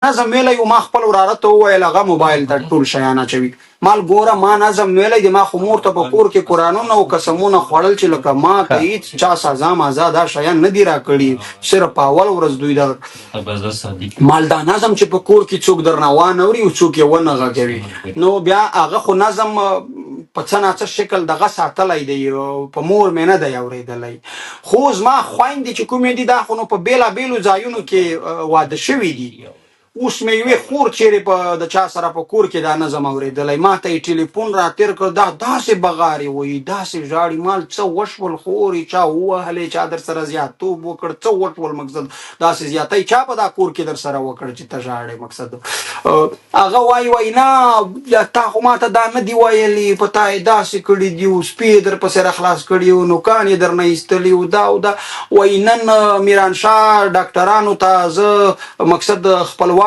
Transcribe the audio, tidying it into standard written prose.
نظم ویلی و ما خپل وراره ته وویل هغه موبایل ته ټول شیان اچوي. مال ګوره ما نظم ویلی دی، ما خو مور ته په کور کې قرآنونه او قسمونه خوړل چې لکه ما ته هېڅ چا سزا مازا دا شیان نه دي راکړي، صرف په اول ورځ دوی دا مال دا نظم چې په کور کې څوک درنه وانه او څوک یې ونه غږوي، نو بیا هغه خو نظم په څه ناڅه شکل دغه ساتلی دی، په مور مې نه دی اورېدلی. خو زما خویندې چې کومې دي دا خو نو په بېلابېلو ځایونو کې واده شوي دي. اوس مې یوې خور چیرې په د چا سره په کور کې دا نظم اورېدلی، ما ته یې ټلیفون راتېر کړ، دا داسې بغارې وایي داسې ژاړي، مال څه وشول خورې چا ووهلې چا در سره زیاتوب وکړ څه وشول، مقصد داسې زیاتی چا په دا کور کې در سره وکړ چې ته ژاړې. مقصد هغه وایي نه تا خو ما ته دا نه دي ویلي، په تا یې داسې کړي دي او سپي یې در پسې راخلاص کړي او نوکان یې درنه ایستلي او دا وایي نن میرانشاه ډاکټرانو ته زه مقصد خپلوان